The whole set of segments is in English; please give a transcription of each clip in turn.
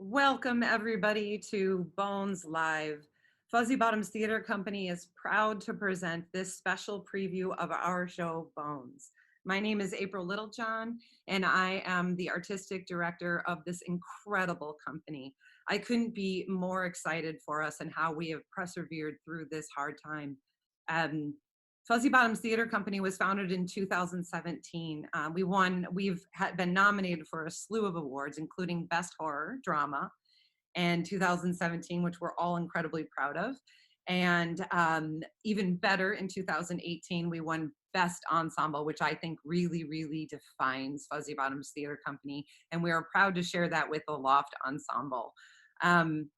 Welcome, everybody, to Bones Live. Fuzzy Bottoms Theater Company is proud to present this special preview of our show, Bones. My name is April Littlejohn, and I am the artistic director of this incredible company. I couldn't be more excited for us and how we have persevered through this hard time. Um, Fuzzy Bottoms Theater Company was founded in 2017. We've been nominated for a slew of awards, including Best Horror Drama in 2017, which we're all incredibly proud of. And even better, in 2018, we won Best Ensemble, which I think really, really defines Fuzzy Bottoms Theater Company. And we are proud to share that with the Loft Ensemble. Um,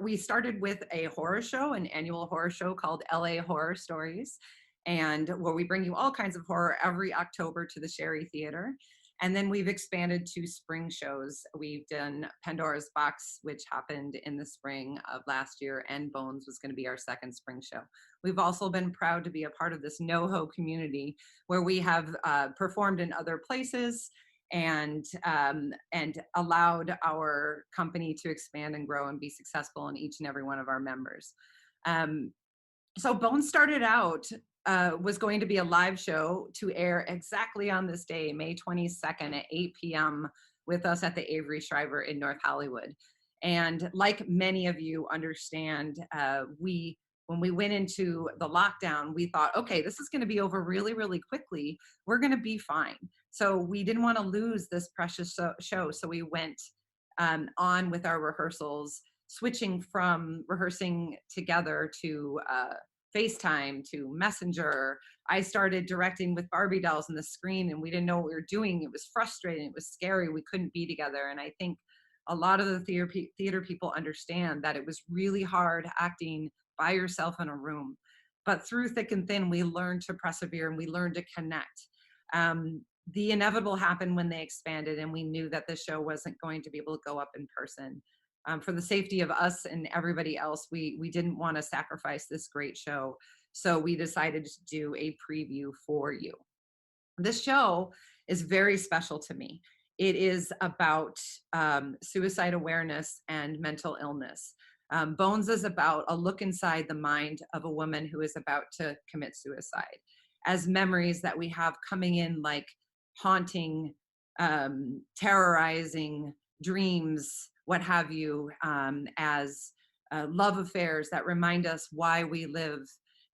we started with a horror show, an annual horror show called LA Horror Stories, and where we bring you all kinds of horror every October to the Sherry Theater. And then we've expanded to spring shows. We've done Pandora's Box, which happened in the spring of last year, and Bones was going to be our second spring show. We've also been proud to be a part of this NoHo community where we have performed in other places and allowed our company to expand and grow and be successful in each and every one of our members. So Bones started out was going to be a live show to air exactly on this day, May 22nd at 8 p.m. with us at the Avery Shriver in North Hollywood. And like many of you understand, when we went into the lockdown, we thought, okay, this is going to be over really, really quickly. We're going to be fine. So we didn't want to lose this precious show. So we went on with our rehearsals, switching from rehearsing together to FaceTime to Messenger. I started directing with Barbie dolls on the screen and we didn't know what we were doing. It was frustrating. It was scary. We couldn't be together. And I think a lot of the theater people understand that it was really hard acting by yourself in a room. But through thick and thin, we learned to persevere and we learned to connect. The inevitable happened when they expanded and we knew that the show wasn't going to be able to go up in person. For the safety of us and everybody else, we didn't want to sacrifice this great show. So we decided to do a preview for you. This show is very special to me. It is about suicide awareness and mental illness. Bones is about a look inside the mind of a woman who is about to commit suicide, as memories that we have coming in like haunting, terrorizing dreams, what have you, as love affairs that remind us why we live,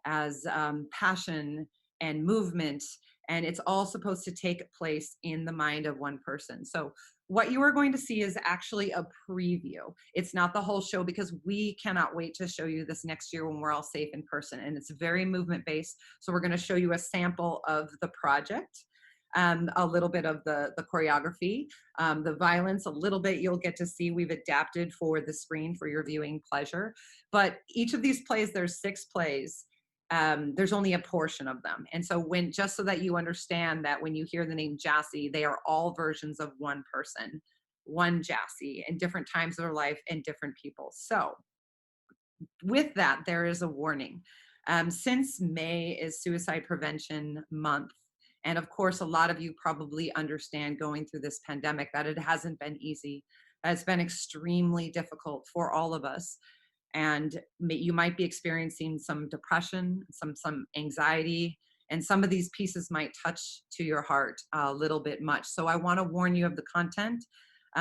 as passion and movement. And it's all supposed to take place in the mind of one person. So what you are going to see is actually a preview. It's not the whole show because we cannot wait to show you this next year when we're all safe in person. And it's very movement based. So we're going to show you a sample of the project, a little bit of the choreography, the violence, a little bit you'll get to see. We've adapted for the screen for your viewing pleasure. But each of these plays, there's 6 plays. There's only a portion of them. And so just so that you understand that when you hear the name Jassy, they are all versions of one person, one Jassy in different times of their life and different people. So with that, there is a warning. Since May is Suicide Prevention Month, and of course, a lot of you probably understand going through this pandemic that it hasn't been easy. It's been extremely difficult for all of us. And you might be experiencing some depression, some anxiety, and some of these pieces might touch to your heart a little bit much. So I want to warn you of the content.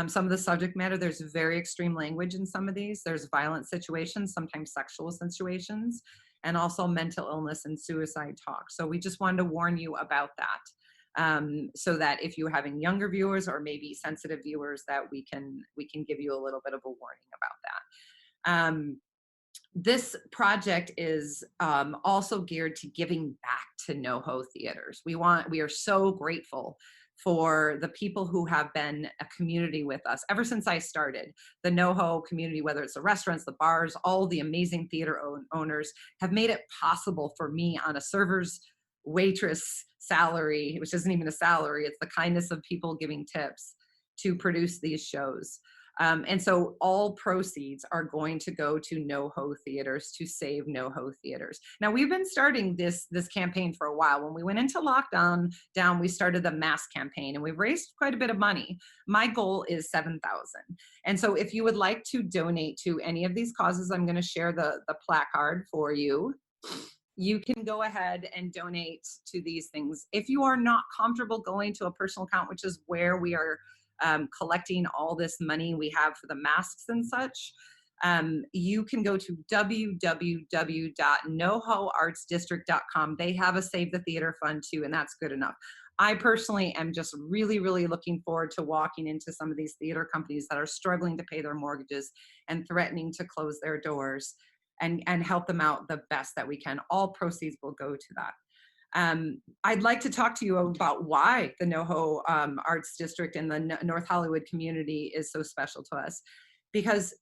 Some of the subject matter, there's very extreme language in some of these. There's violent situations, sometimes sexual situations, and also mental illness and suicide talk. So we just wanted to warn you about that. So that if you're having younger viewers or maybe sensitive viewers, that we can give you a little bit of a warning about that. This project is also geared to giving back to NoHo theaters. We are so grateful for the people who have been a community with us ever since I started. The NoHo community, whether it's the restaurants, the bars, all the amazing theater owners have made it possible for me on a server's waitress salary, which isn't even a salary, it's the kindness of people giving tips, to produce these shows. And so all proceeds are going to go to NoHo Theaters to save NoHo Theaters. Now we've been starting this campaign for a while. When we went into lockdown, we started the mask campaign, and we've raised quite a bit of money. My goal is 7,000. And so if you would like to donate to any of these causes, I'm going to share the placard for you. You can go ahead and donate to these things. If you are not comfortable going to a personal account, which is where we are collecting all this money we have for the masks and such, you can go to www.nohoartsdistrict.com. They have a Save the Theater Fund too, and that's good enough. I personally am just really, really looking forward to walking into some of these theater companies that are struggling to pay their mortgages and threatening to close their doors, and help them out the best that we can. All proceeds will go to that. I'd like to talk to you about why the NoHo Arts District and the North Hollywood community is so special to us. Because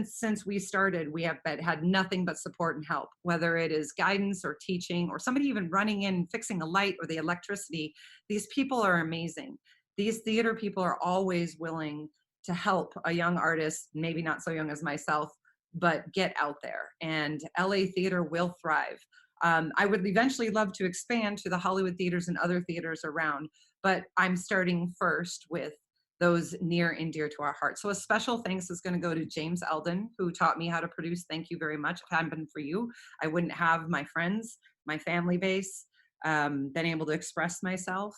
since we started, we have had nothing but support and help, whether it is guidance or teaching or somebody even running in, fixing a light or the electricity. These people are amazing. These theater people are always willing to help a young artist, maybe not so young as myself, but get out there, and LA theater will thrive. I would eventually love to expand to the Hollywood theaters and other theaters around, but I'm starting first with those near and dear to our hearts. So a special thanks is going to go to James Eldon, who taught me how to produce. Thank you very much. If it hadn't been for you, I wouldn't have my friends, my family base, been able to express myself.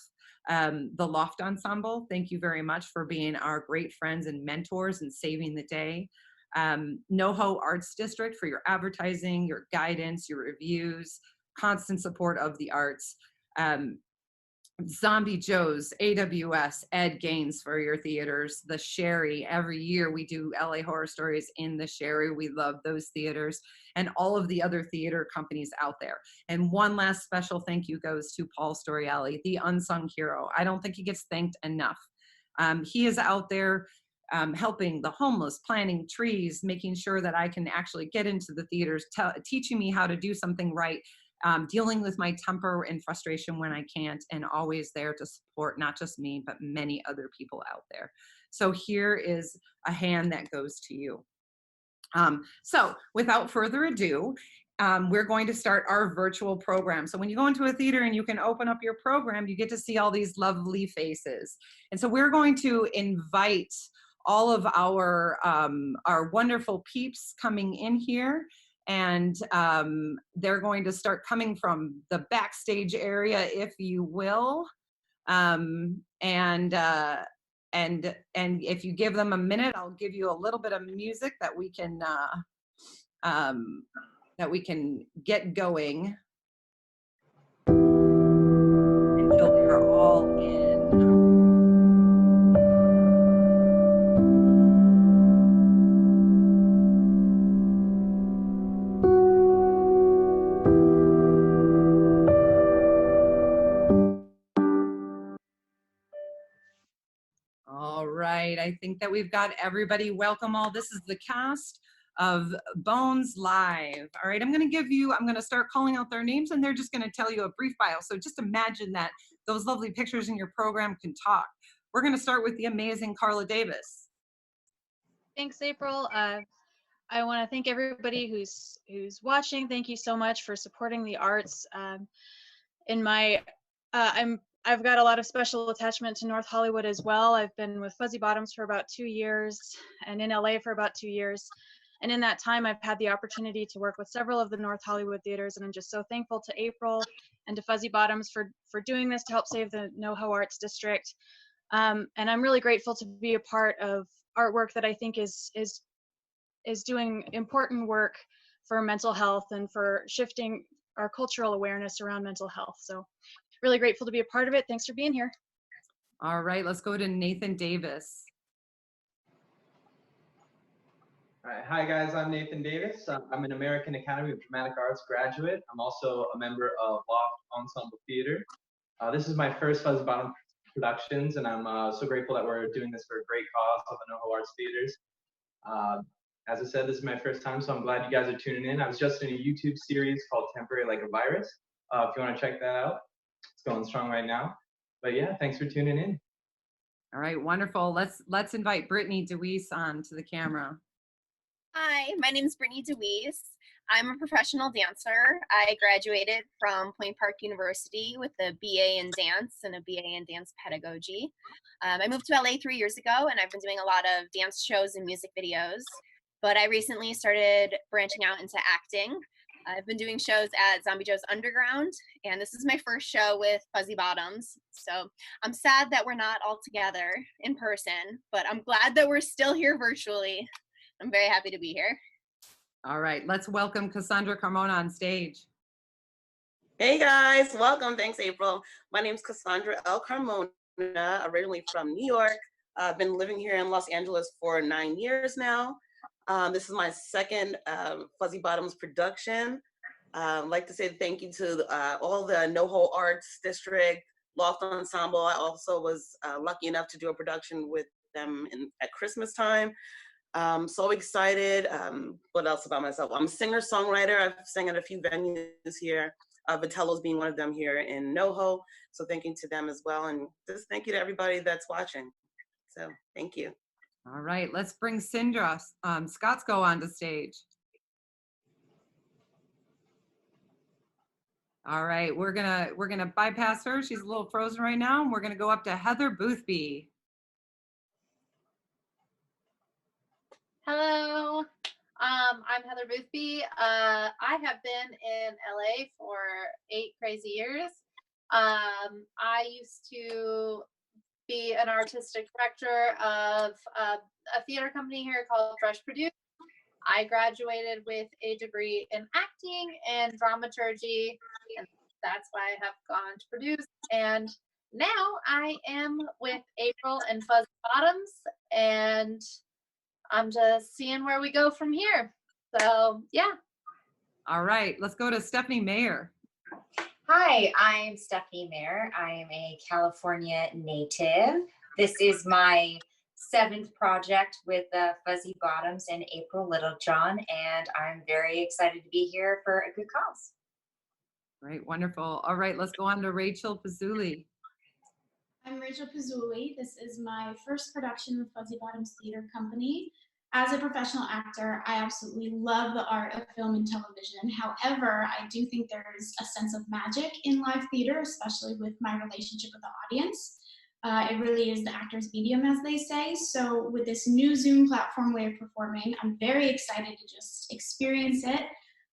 The Loft Ensemble, thank you very much for being our great friends and mentors and saving the day. NoHo Arts District for your advertising, your guidance, your reviews, constant support of the arts. Zombie Joe's, AWS, Ed Gaines for your theaters, the Sherry. Every year we do LA Horror Stories in the Sherry. We love those theaters, and all of the other theater companies out there. And one last special thank you goes to Paul Storiali, the unsung hero. I don't think he gets thanked enough. He is out there helping the homeless, planting trees, making sure that I can actually get into the theaters, teaching me how to do something right, dealing with my temper and frustration when I can't, and always there to support not just me, but many other people out there. So here is a hand that goes to you. So without further ado, we're going to start our virtual program. So when you go into a theater and you can open up your program, you get to see all these lovely faces. And so we're going to invite all of our wonderful peeps coming in here, and they're going to start coming from the backstage area, if you will. And if you give them a minute, I'll give you a little bit of music that we can get going until they're all in. All right, I think that we've got everybody. Welcome all. This is the cast of Bones Live. All right, I'm going to start calling out their names, and they're just going to tell you a brief bio. So just imagine that those lovely pictures in your program can talk. We're going to start with the amazing Carla Davis. Thanks, April. I want to thank everybody who's watching. Thank you so much for supporting the arts. I've got a lot of special attachment to North Hollywood as well. I've been with Fuzzy Bottoms for about 2 years and in LA for about 2 years. And in that time, I've had the opportunity to work with several of the North Hollywood theaters. And I'm just so thankful to April and to Fuzzy Bottoms for doing this to help save the NoHo Arts District. And I'm really grateful to be a part of artwork that I think is doing important work for mental health and for shifting our cultural awareness around mental health. So really grateful to be a part of it. Thanks for being here. All right, let's go to Nathan Davis. All right, hi guys, I'm Nathan Davis. I'm an American Academy of Dramatic Arts graduate. I'm also a member of Loft Ensemble Theater. This is my first Fuzzy Bottom Productions, and I'm so grateful that we're doing this for a great cause of the NoHo Arts Theaters. As I said, this is my first time, so I'm glad you guys are tuning in. I was just in a YouTube series called Temporary Like a Virus. If you want to check that out, it's going strong right now. But yeah, thanks for tuning in. All right, wonderful. Let's invite Brittany DeWeese on to the camera. Hi, my name is Brittany DeWeese. I'm a professional dancer. I graduated from Point Park University with a BA in dance and a BA in dance pedagogy. I moved to LA 3 years ago, and I've been doing a lot of dance shows and music videos. But I recently started branching out into acting. I've been doing shows at Zombie Joe's Underground, and this is my first show with Fuzzy Bottoms. So I'm sad that we're not all together in person, but I'm glad that we're still here virtually. I'm very happy to be here. All right, let's welcome Cassandra Carmona on stage. Hey guys, welcome. Thanks, April. My name is Cassandra L. Carmona, originally from New York. I've been living here in Los Angeles for 9 years now. This is my second Fuzzy Bottoms production. I'd like to say thank you to all the NoHo Arts District, Loft Ensemble. I also was lucky enough to do a production with them at Christmas time. So excited. What else about myself? I'm a singer-songwriter. I've sang at a few venues here. Vitello's being one of them here in NoHo. So thank you to them as well. And just thank you to everybody that's watching. So thank you. All right, let's bring Sindra Scottsko onto stage. All right, we're gonna bypass her. She's a little frozen right now, and we're gonna go up to Heather Boothby. Hello, I'm Heather Boothby. I have been in LA for 8 crazy years. I used to be an artistic director of a theater company here called Fresh Produce. I graduated with a degree in acting and dramaturgy, and that's why I have gone to produce. And now I am with April and Fuzzy Bottoms, and I'm just seeing where we go from here. So yeah. All right, let's go to Stephanie Mayer. Hi, I'm Stephanie Mayer. I am a California native. This is my 7th project with Fuzzy Bottoms and April Littlejohn, and I'm very excited to be here for a good cause. Great, wonderful. All right, let's go on to Rachel Pizzulli. I'm Rachel Pizzulli. This is my first production with Fuzzy Bottoms Theater Company. As a professional actor, I absolutely love the art of film and television. However, I do think there's a sense of magic in live theater, especially with my relationship with the audience. It really is the actor's medium, as they say. So with this new Zoom platform way of performing, I'm very excited to just experience it.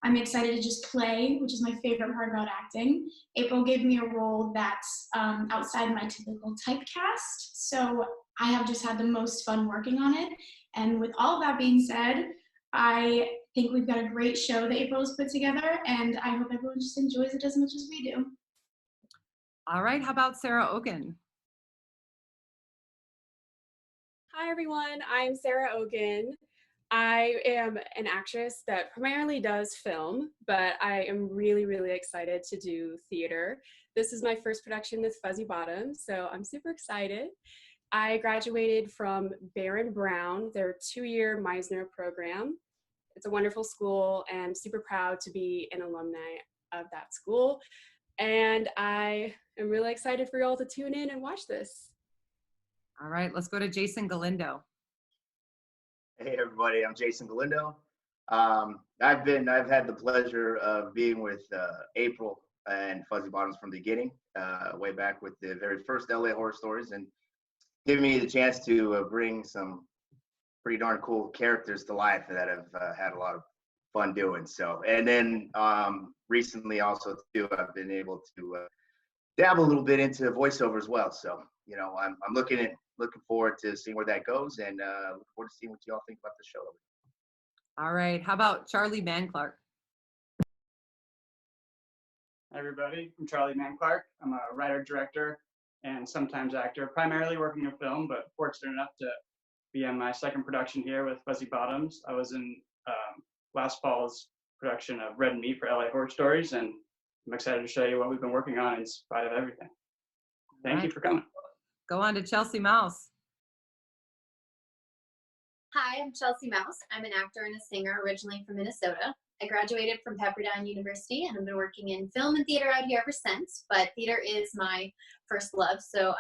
I'm excited to just play, which is my favorite part about acting. April gave me a role that's outside my typical typecast. So I have just had the most fun working on it. And with all of that being said, I think we've got a great show that April has put together, and I hope everyone just enjoys it as much as we do. All right, how about Sarah Ogun? Hi everyone, I'm Sarah Ogun. I am an actress that primarily does film, but I am really excited to do theater. This is my first production with Fuzzy Bottoms, so I'm super excited. I graduated from Baron Brown, their 2-year Meisner program. It's a wonderful school, and I'm super proud to be an alumni of that school. And I am really excited for you all to tune in and watch this. All right, let's go to Jason Galindo. Hey everybody, I'm Jason Galindo. I've had the pleasure of being with April and Fuzzy Bottoms from the beginning, way back with the very first LA Horror Stories, and giving me the chance to bring some pretty darn cool characters to life that I've had a lot of fun doing. So, and then recently also too, I've been able to dabble a little bit into voiceover as well. So, you know, I'm looking forward to seeing where that goes, and look forward to seeing what you all think about the show. All right, how about Charlie Mann Clark? Hi everybody, I'm Charlie Mann Clark. I'm a writer, director, and sometimes actor, primarily working in film, but fortunate enough to be on my second production here with Fuzzy Bottoms. I was in last fall's production of Red Meat for LA Horror Stories, and I'm excited to show you what we've been working on in spite of everything. Thank you for coming. Go on to Chelsea Mouse. Hi, I'm Chelsea Mouse. I'm an actor and a singer originally from Minnesota. I graduated from Pepperdine University and I've been working in film and theater out here ever since, but theater is my first love. So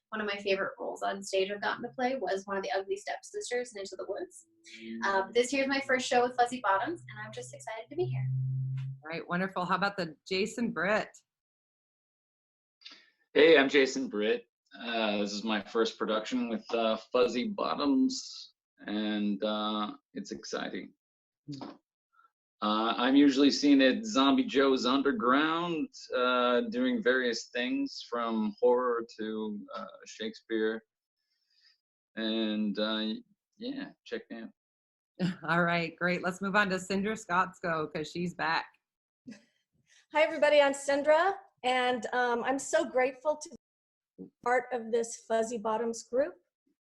one of my favorite roles on stage I've gotten to play was one of the ugly stepsisters in Into the Woods. This year's my first show with Fuzzy Bottoms, and I'm just excited to be here. All right, wonderful. How about the Jason Britt? Hey, I'm Jason Britt. This is my first production with Fuzzy Bottoms, and it's exciting. I'm usually seen at Zombie Joe's Underground, doing various things from horror to Shakespeare. And yeah, check me out. All right, great. Let's move on to Cindra Scottsko because she's back. Hi, everybody. I'm Cindra, and I'm so grateful to be part of this Fuzzy Bottoms group.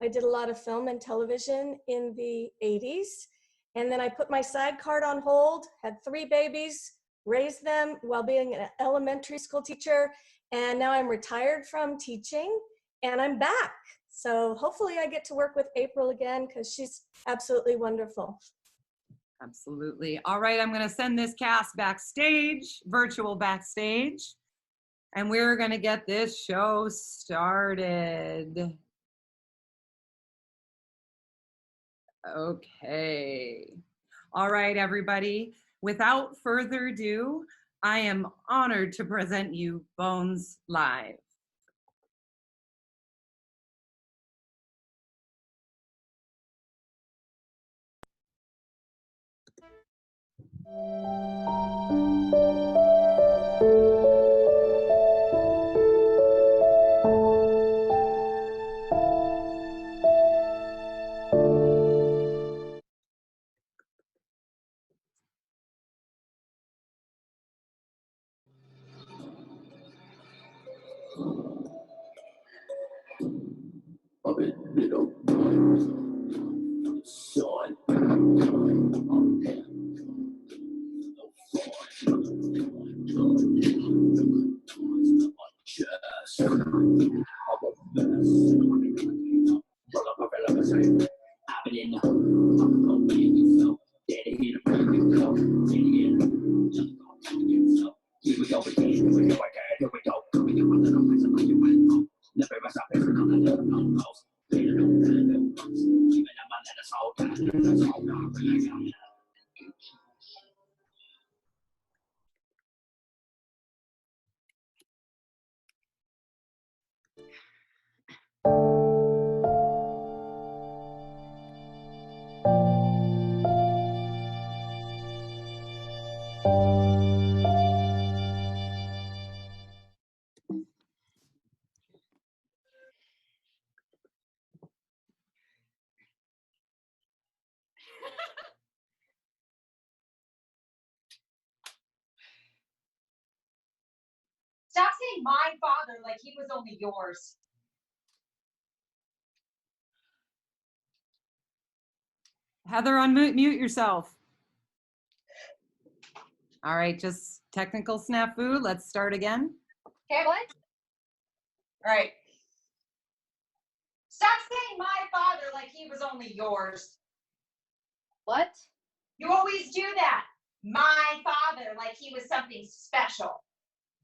I did a lot of film and television in the 80s. And then I put my SAG card on hold, had 3 babies, raised them while being an elementary school teacher. And now I'm retired from teaching and I'm back. So hopefully I get to work with April again because she's absolutely wonderful. Absolutely. All right, I'm going to send this cast backstage, virtual backstage, and we're going to get this show started. Okay. All right, everybody. Without further ado, I am honored to present you Bones Live. Stop saying my father like he was only yours. Heather, unmute yourself. All right, just technical snafu. Let's start again. Okay, what? All right. Stop saying my father like he was only yours. What? You always do that. My father like he was something special.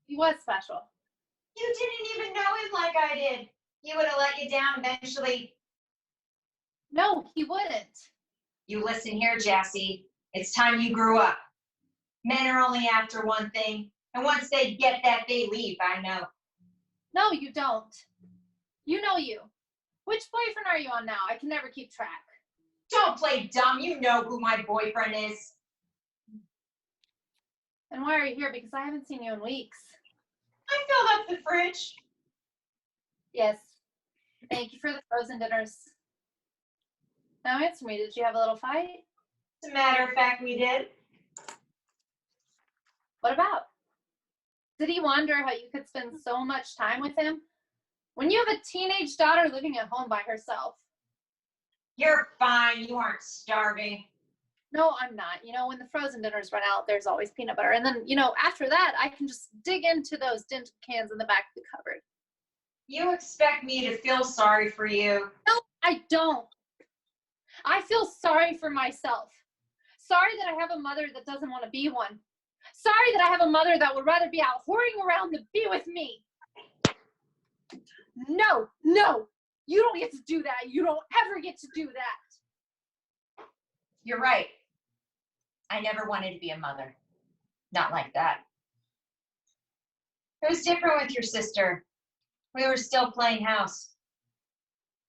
He was special. You didn't even know him like I did. He would have let you down eventually. No, he wouldn't. You listen here, Jassy. It's time you grew up. Men are only after one thing, and once they get that, they leave, I know. No, you don't. You know you. Which boyfriend are you on now? I can never keep track. Don't play dumb. You know who my boyfriend is. And why are you here? Because I haven't seen you in weeks. I filled up the fridge. Yes. Thank you for the frozen dinners. Now answer me. Did you have a little fight? As a matter of fact, we did. What about? Did he wonder how you could spend so much time with him when you have a teenage daughter living at home by herself? You're fine. You aren't starving. No, I'm not. You know, when the frozen dinners run out, there's always peanut butter. And then, you know, after that, I can just dig into those dented cans in the back of the cupboard. You expect me to feel sorry for you? No, I don't. I feel sorry for myself. Sorry that I have a mother that doesn't want to be one. Sorry that I have a mother that would rather be out whoring around than be with me. No, no, you don't get to do that. You don't ever get to do that. You're right. I never wanted to be a mother. Not like that. It was different with your sister. We were still playing house.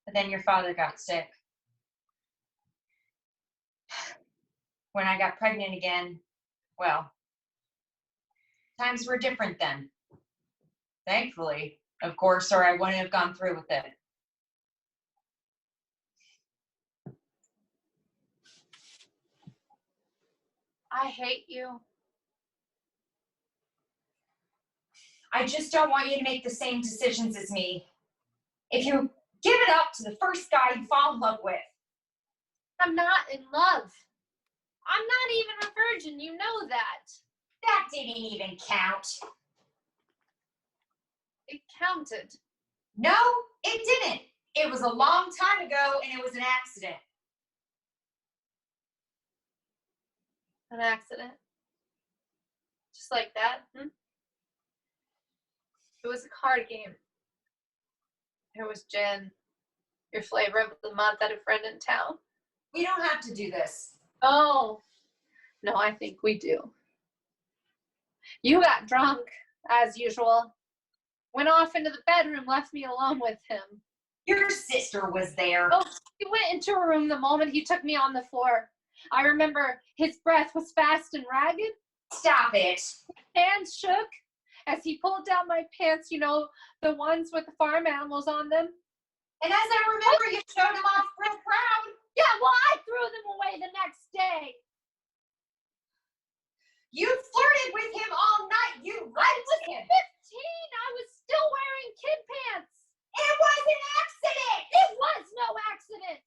But then your father got sick. When I got pregnant again, well, times were different then. Thankfully, of course, or I wouldn't have gone through with it. I hate you. I just don't want you to make the same decisions as me. If you give it up to the first guy you fall in love with. I'm not in love. I'm not even a virgin, you know that. That didn't even count. It counted. No, it didn't. It was a long time ago and it was an accident. An accident. Just like that. It was a card game. It was gin. Your flavor of the month at a friend in town. We don't have to do this. Oh, no, I think we do. You got drunk, as usual. Went off into the bedroom, left me alone with him. Your sister was there. Oh, he went into a room the moment he took me on the floor. I remember his breath was fast and ragged. Stop it. Hands shook as he pulled down my pants, you know, the ones with the farm animals on them. And as I remember, you showed him off real proud. Yeah, well, I threw them away the next day. You flirted with him all night. You liked him. 15. I was still wearing kid pants. It was an accident. It was no accident.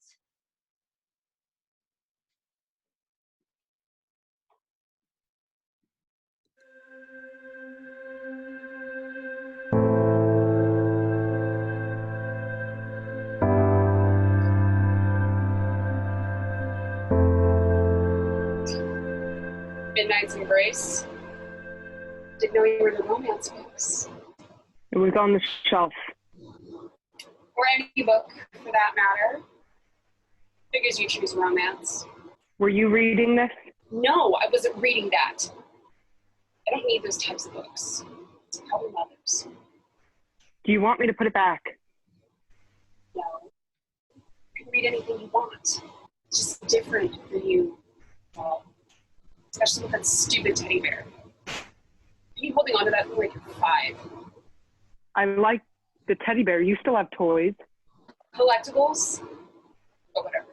Midnight's Embrace. Didn't know you were the romance books. It was on the shelf. Or any book, for that matter. Figures you choose romance. Were you reading this? No, I wasn't reading that. I don't need those types of books. It's probably mothers. Do you want me to put it back? No. You can read anything you want. It's just different for you. Well, especially with that stupid teddy bear. You've been holding on to that like you're 5. I like the teddy bear. You still have toys. Collectibles? But whatever.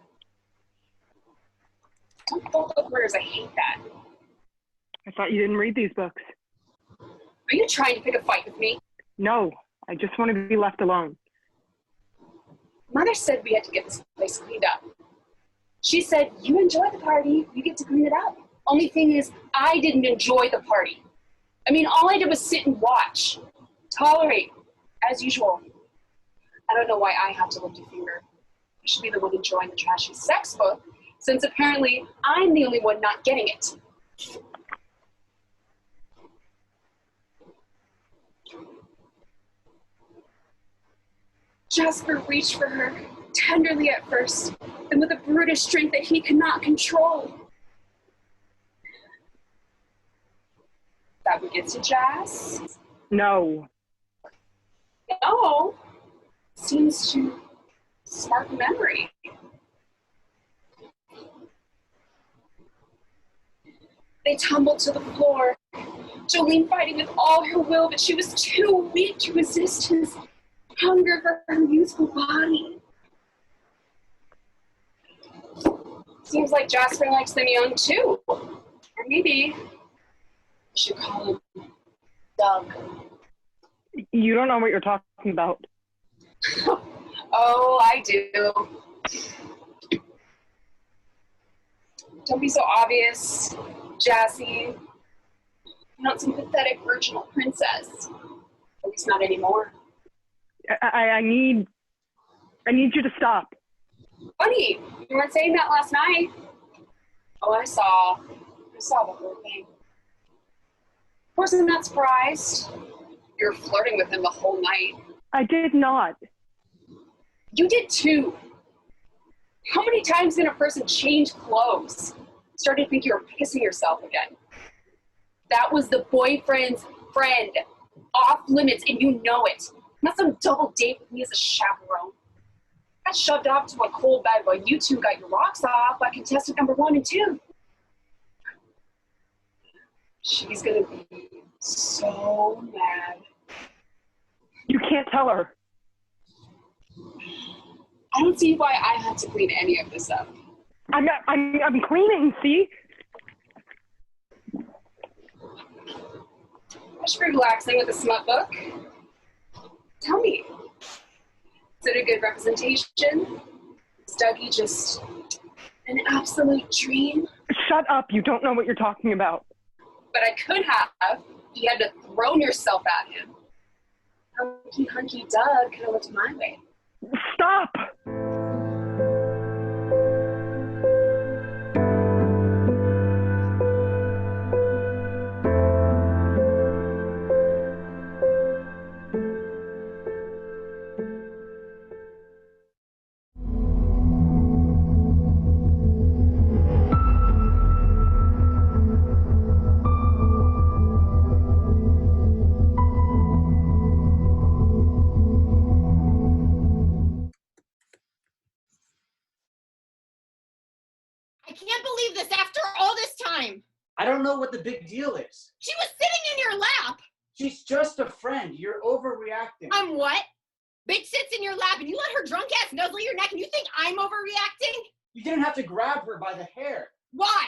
Don't fold up words. I hate that. I thought you didn't read these books. Are you trying to pick a fight with me? No, I just want to be left alone. Mother said we had to get this place cleaned up. She said, you enjoy the party, you get to clean it up. Only thing is, I didn't enjoy the party. I mean, all I did was sit and watch. Tolerate, as usual. I don't know why I have to lift a finger. I should be the one enjoying the trashy sex book, since apparently I'm the only one not getting it. Jasper reached for her, tenderly at first, and with a brutish strength that he could not control. That would get to Jas? No. No. Seems to spark a memory. They tumbled to the floor, Jolene fighting with all her will, but she was too weak to resist his hunger for her youthful body. Seems like Jasper likes them young too. Or maybe we should call him Doug. You don't know what you're talking about. Oh, I do. Don't be so obvious, Jassy. You're not some pathetic virginal princess. At least not anymore. I need you to stop. Funny, you weren't saying that last night. Oh, I saw the whole thing. Of course, I'm not surprised. You're flirting with him the whole night. I did not. You did too. How many times can a person change clothes? Started to think you were pissing yourself again. That was the boyfriend's friend. Off limits, and you know it. Not some double date with me as a chaperone. I got shoved off to a cold bed while you two got your rocks off by contestant number 1 and 2. She's gonna be so mad. You can't tell her. I don't see why I had to clean any of this up. I'm cleaning, see? I should be relaxing with a smut book. Tell me, is it a good representation? Is Dougie just an absolute dream? Shut up, you don't know what you're talking about. But I could have. You had to thrown yourself at him. Hunky Doug could have looked my way. Stop! I can't believe this after all this time. I don't know what the big deal is. She was sitting in your lap. She's just a friend. You're overreacting. I'm what? Bitch sits in your lap and you let her drunk ass nuzzle your neck and you think I'm overreacting? You didn't have to grab her by the hair. Why?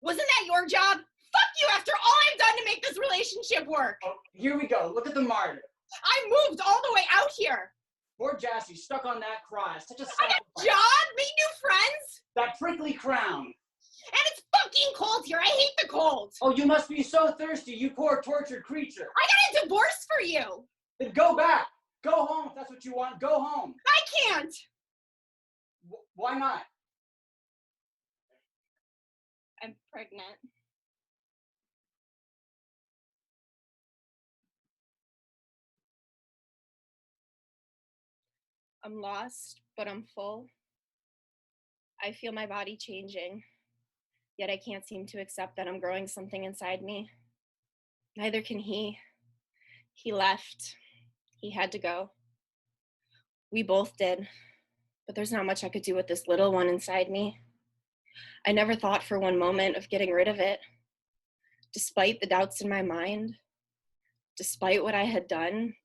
Wasn't that your job? Fuck you after all I've done to make this relationship work. Oh, here we go. Look at the martyr. I moved all the way out here. Poor Jassy, stuck on that cross. Such a I got a job, made new friends. That prickly crown. And it's fucking cold here. I hate the cold. Oh, you must be so thirsty, you poor tortured creature. I got a divorce for you. Then go back. Go home if that's what you want. Go home. I can't. Why not? I'm pregnant. I'm lost, but I'm full. I feel my body changing, yet I can't seem to accept that I'm growing something inside me. Neither can he. He left. He had to go. We both did, but there's not much I could do with this little one inside me. I never thought for one moment of getting rid of it. Despite the doubts in my mind, despite what I had done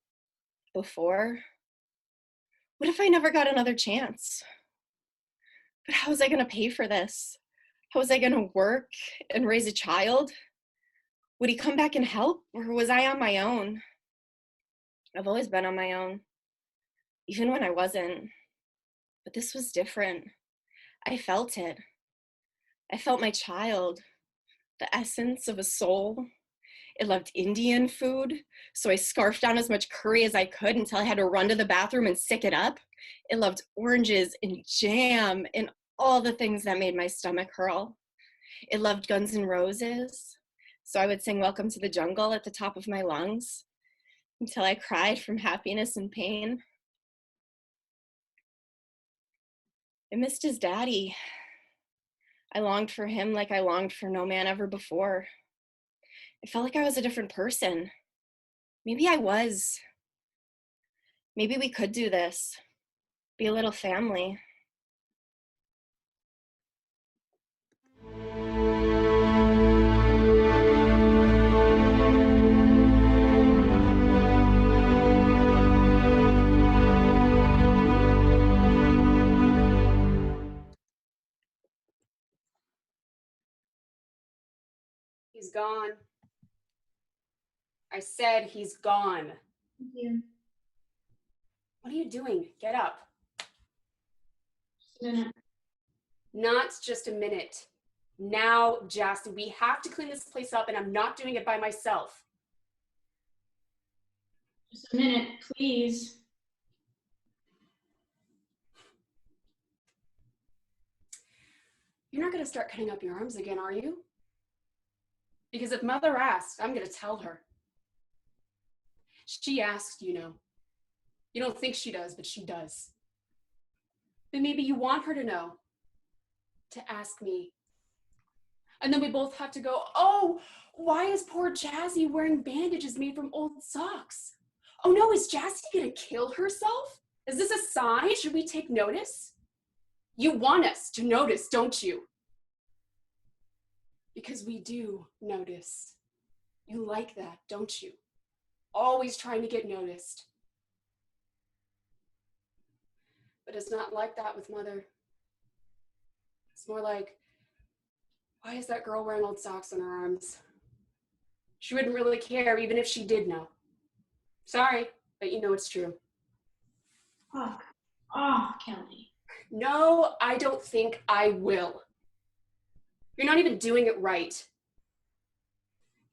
before, what if I never got another chance? But how was I going to pay for this? How was I going to work and raise a child? Would he come back and help, or was I on my own? I've always been on my own, even when I wasn't. But this was different. I felt it. I felt my child, the essence of a soul. It loved Indian food, so I scarfed down as much curry as I could until I had to run to the bathroom and sick it up. It loved oranges and jam and all the things that made my stomach hurl. It loved Guns N' Roses, so I would sing Welcome to the Jungle at the top of my lungs until I cried from happiness and pain. I missed his daddy. I longed for him like I longed for no man ever before. It felt like I was a different person. Maybe I was. Maybe we could do this. Be a little family. He's gone. I said he's gone. Thank you. What are you doing? Get up. Just a minute. Not just a minute. Now, Jassy, we have to clean this place up, and I'm not doing it by myself. Just a minute, please. You're not going to start cutting up your arms again, are you? Because if Mother asks, I'm going to tell her. She asks, you know. You don't think she does, but she does. But maybe you want her to know, to ask me. And then we both have to go, oh, why is poor Jazzy wearing bandages made from old socks? Oh no, is Jazzy gonna kill herself? Is this a sign? Should we take notice? You want us to notice, don't you? Because we do notice. You like that, don't you? Always trying to get noticed. But it's not like that with Mother. It's more like, why is that girl wearing old socks on her arms? She wouldn't really care even if she did know. Sorry, but you know it's true. Fuck off, Kelly. No, I don't think I will. You're not even doing it right.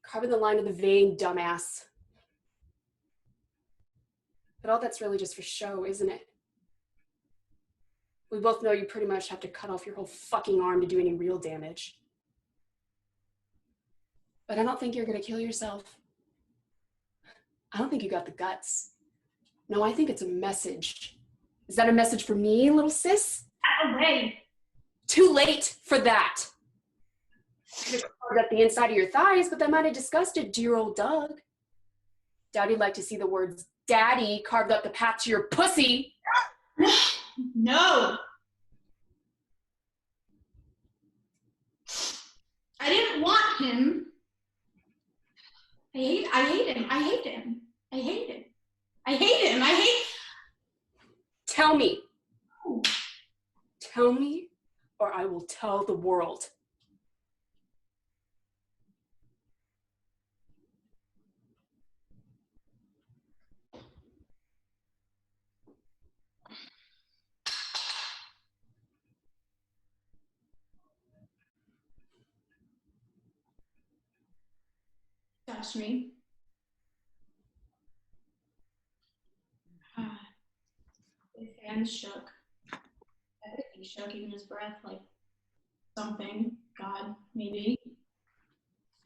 Carving the line of the vein, dumbass. But all that's really just for show, isn't it? We both know you pretty much have to cut off your whole fucking arm to do any real damage. But I don't think you're gonna kill yourself. I don't think you got the guts. No, I think it's a message. Is that a message for me, little sis? Away. Too late for that. You could have carved up the inside of your thighs, but that might have disgusted dear old Doug. Daddy'd like to see the words daddy carved up the path to your pussy. No. I didn't want him. I hate him. I hate him. I hate him. I hate him. I hate. Tell me. Tell me, or I will tell the world. Touch me. His hands shook. Everything shook, even his breath, like something. God, maybe.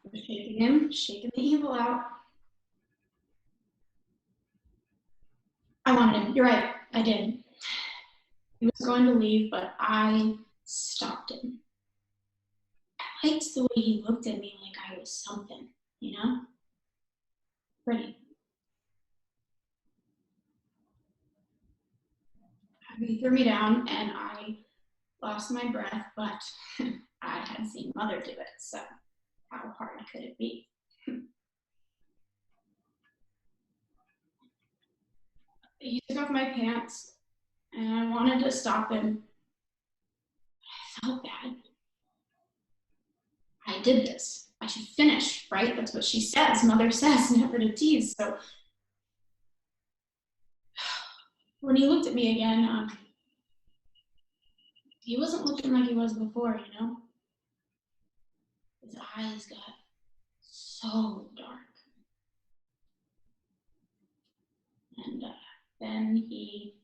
I was shaking him, shaking the evil out. I wanted him. You're right. I did. He was going to leave, but I stopped him. I liked the way he looked at me like I was something, you know? Pretty. He threw me down and I lost my breath, but I had seen Mother do it, so how hard could it be? He took off my pants and I wanted to stop him. I felt bad. I did this. I should finish, right? That's what she says. Mother says never to tease. So when he looked at me again, he wasn't looking like he was before, you know? His eyes got so dark. And then he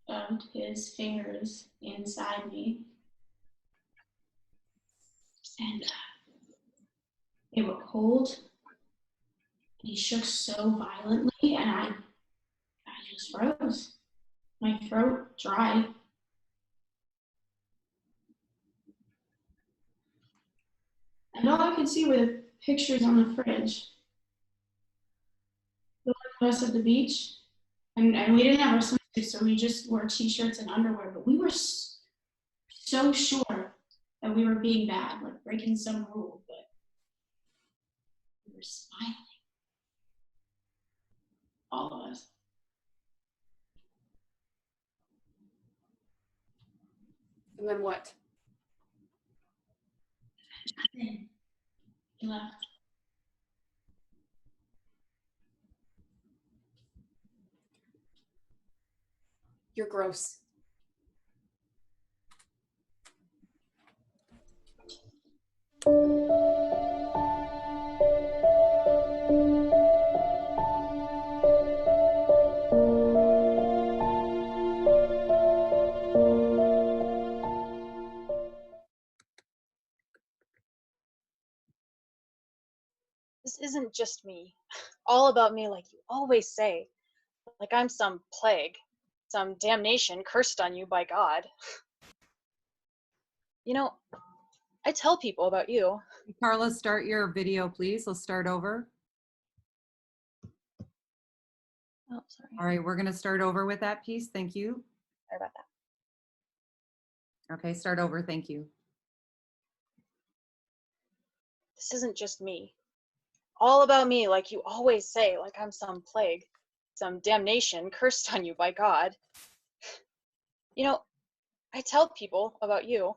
shoved his fingers inside me. And they were cold. He shook so violently, and I just froze. My throat dry. And all I could see were the pictures on the fridge. The one of us at the beach. And we didn't have our swimsuits, so we just wore t-shirts and underwear. But we were so sure that we were being bad, like breaking some rule, but we were smiling. All of us. And then what? Nothing. He left. You're gross. This isn't just me. All about me, like you always say. Like I'm some plague, some damnation cursed on you by God. You know, I tell people about you. Carla, start your video, please. Let's start over. Oh, sorry. All right, we're going to start over with that piece. Thank you. Sorry about that. Okay, start over. Thank you. This isn't just me. All about me, like you always say, like I'm some plague, some damnation cursed on you by God. You know, I tell people about you.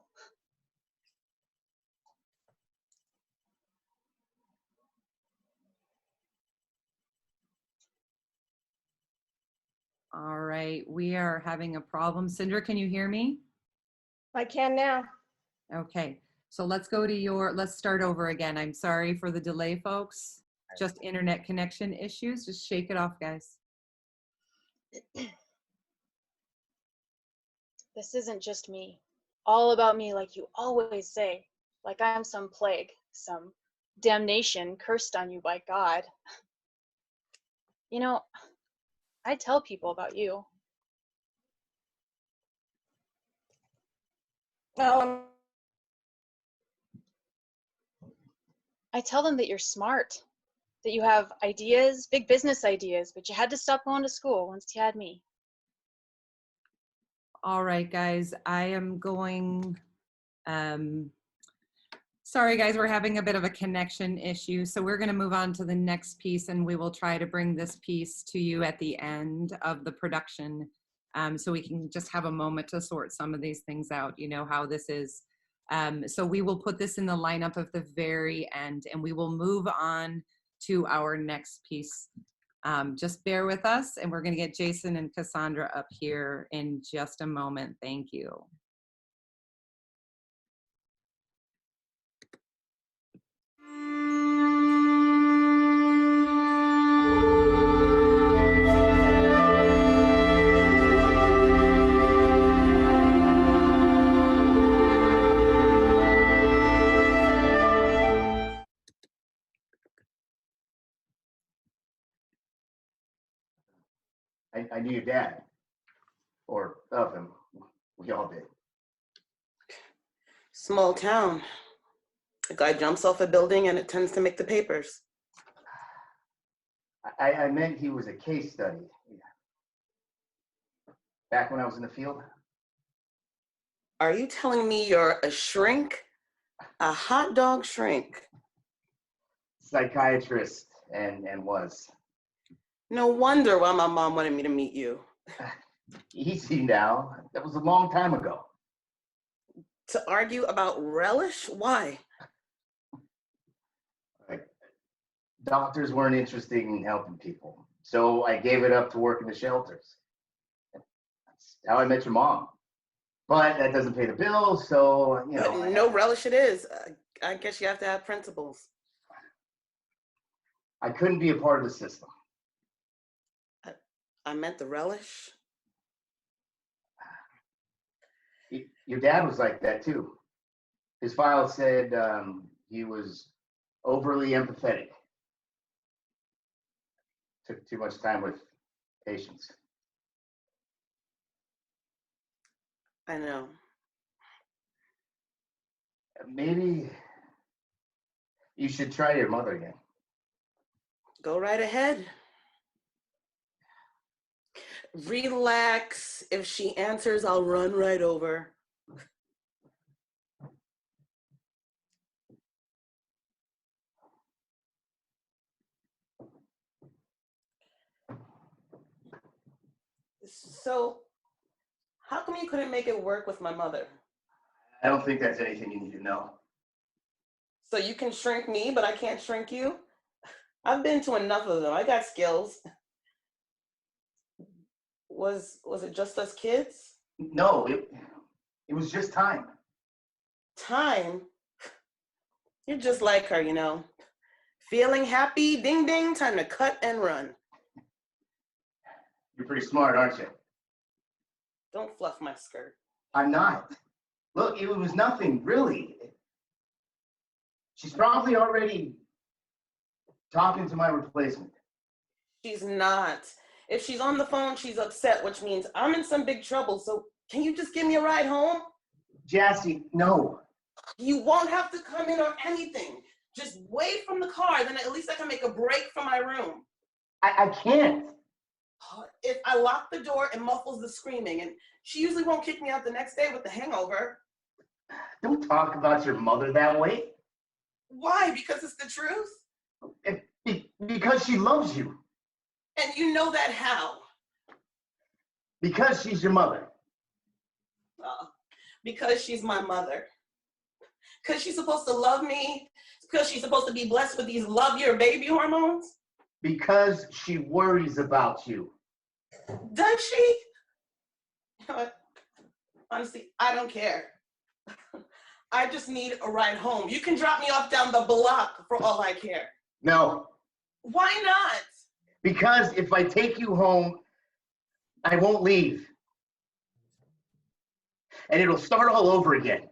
All right, we are having a problem. Cindra, can you hear me? I can now. Okay, so let's go to let's start over again. I'm sorry for the delay, folks. Just internet connection issues. Just shake it off, guys. This isn't just me. All about me, like you always say, like I'm some plague, some damnation cursed on you by God. You know, I tell people about you. I tell them that you're smart, that you have ideas, big business ideas, but you had to stop going to school once you had me. All right, guys, I am going, sorry guys, we're having a bit of a connection issue. So we're gonna move on to the next piece and we will try to bring this piece to you at the end of the production. So we can just have a moment to sort some of these things out, you know how this is. So we will put this in the lineup of the very end and we will move on to our next piece. Just bear with us and we're going to get Jason and Cassandra up here in just a moment. Thank you. I knew your dad, or of him. We all did. Small town. A guy jumps off a building and it tends to make the papers. I meant he was a case study. Back when I was in the field. Are you telling me you're a shrink? A hot dog shrink? Psychiatrist and was. No wonder why my mom wanted me to meet you. Easy now. That was a long time ago. To argue about relish? Why? Doctors weren't interested in helping people, so I gave it up to work in the shelters. That's how I met your mom. But that doesn't pay the bills, so, you know. No relish it is. I guess you have to have principles. I couldn't be a part of the system. I meant the relish. Your dad was like that too. His file said he was overly empathetic. Took too much time with patients. I know. Maybe you should try your mother again. Go right ahead. Relax. If she answers, I'll run right over. So, how come you couldn't make it work with my mother? I don't think that's anything you need to know. So you can shrink me, but I can't shrink you? I've been to enough of them. I got skills. Was it just us kids? No, it was just time. Time? You're just like her, you know. Feeling happy, ding ding, time to cut and run. You're pretty smart, aren't you? Don't fluff my skirt. I'm not. Look, it was nothing, really. She's probably already talking to my replacement. She's not. If she's on the phone, she's upset, which means I'm in some big trouble. So can you just give me a ride home? Jassy, no. You won't have to come in or anything. Just wait from the car, then at least I can make a break from my room. I can't. If I lock the door, it muffles the screaming, and she usually won't kick me out the next day with the hangover. Don't talk about your mother that way. Why? Because it's the truth? Because she loves you. And you know that how? Because she's your mother. Because she's my mother. Because she's supposed to love me. Because she's supposed to be blessed with these love your baby hormones. Because she worries about you. Does she? Honestly, I don't care. I just need a ride home. You can drop me off down the block for all I care. No. Why not? Because if I take you home, I won't leave. And it'll start all over again.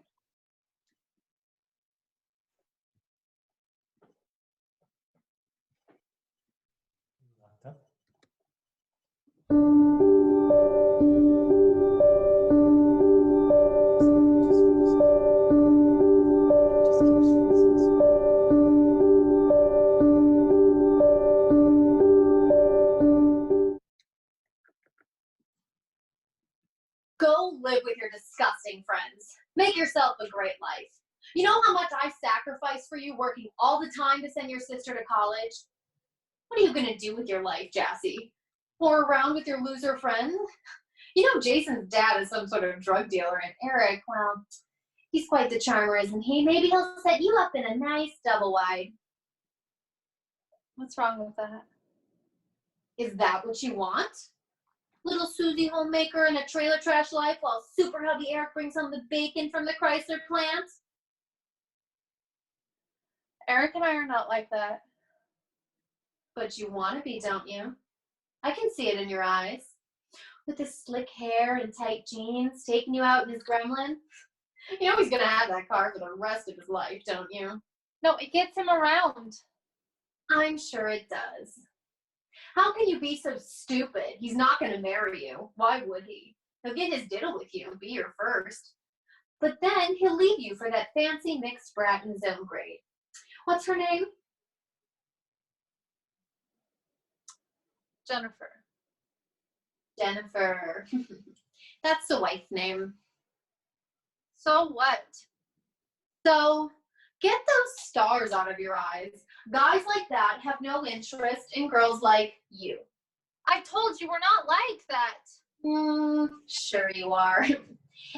Go live with your disgusting friends. Make yourself a great life. You know how much I sacrificed for you working all the time to send your sister to college? What are you gonna do with your life, Jassy? Whore around with your loser friend? You know Jason's dad is some sort of drug dealer, and Eric, well, he's quite the charmer, isn't he? Maybe he'll set you up in a nice double wide. What's wrong with that? Is that what you want? Little Susie homemaker in a trailer trash life while super hubby Eric brings home the bacon from the Chrysler plant? Eric and I are not like that. But you want to be, don't you? I can see it in your eyes. With his slick hair and tight jeans, taking you out in his Gremlin. You know he's going to have that car for the rest of his life, don't you? No, it gets him around. I'm sure it does. How can you be so stupid? He's not going to marry you. Why would he? He'll get his diddle with you and be your first. But then he'll leave you for that fancy mixed brat in his own grade. What's her name? Jennifer. Jennifer. That's the wife name. So what? So get those stars out of your eyes. Guys like that have no interest in girls like you. I told you we're not like that. Sure you are.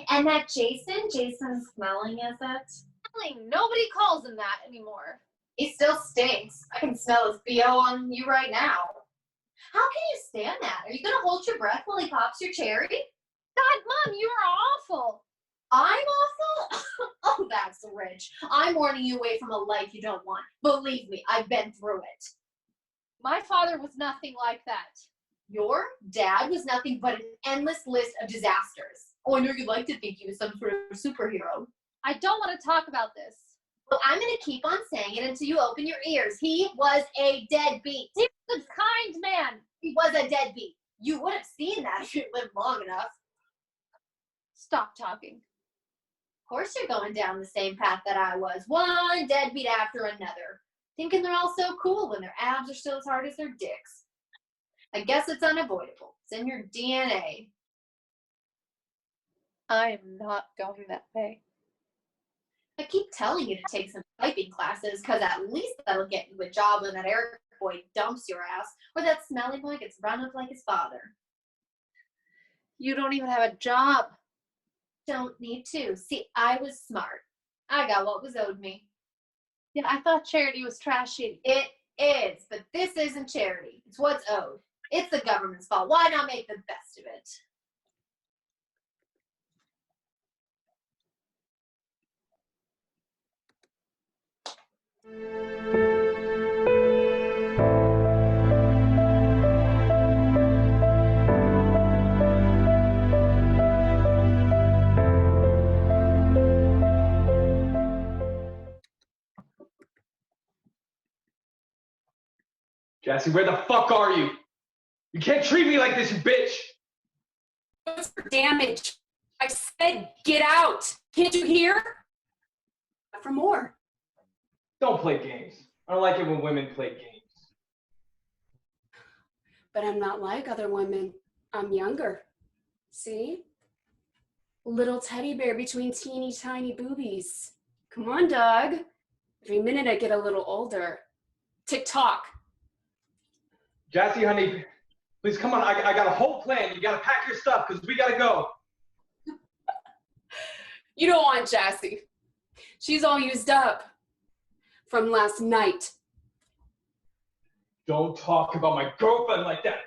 And that Jason's smelling, is it? Smelling. Nobody calls him that anymore. He still stinks. I can smell his BO on you right now. How can you stand that? Are you going to hold your breath while he pops your cherry? God, Mom, you are awful. I'm awful? Oh, that's rich. I'm warning you away from a life you don't want. Believe me, I've been through it. My father was nothing like that. Your dad was nothing but an endless list of disasters. Oh, I know you like to think he was some sort of superhero. I don't want to talk about this. Well, I'm going to keep on saying it until you open your ears. He was a deadbeat. He was a kind man. He was a deadbeat. You would have seen that if you lived long enough. Stop talking. Of course you're going down the same path that I was. One deadbeat after another. Thinking they're all so cool when their abs are still as hard as their dicks. I guess it's unavoidable. It's in your DNA. I'm not going that way. I keep telling you to take some typing classes because at least that'll get you a job when that Eric boy dumps your ass or that smelly boy gets run up like his father. You don't even have a job. Don't need to. See, I was smart. I got what was owed me. Yeah, I thought charity was trashy. It is, but this isn't charity. It's what's owed. It's the government's fault. Why not make the best of it? Jassy, where the fuck are you? You can't treat me like this, you bitch! What's for damage? I said get out. Can't you hear? For more. Don't play games. I don't like it when women play games. But I'm not like other women. I'm younger. See? Little teddy bear between teeny tiny boobies. Come on, Doug. Every minute I get a little older. Tick-tock. Jassy, honey, please come on. I got a whole plan. You gotta pack your stuff because we gotta go. You don't want Jassy. She's all used up from last night. Don't talk about my girlfriend like that.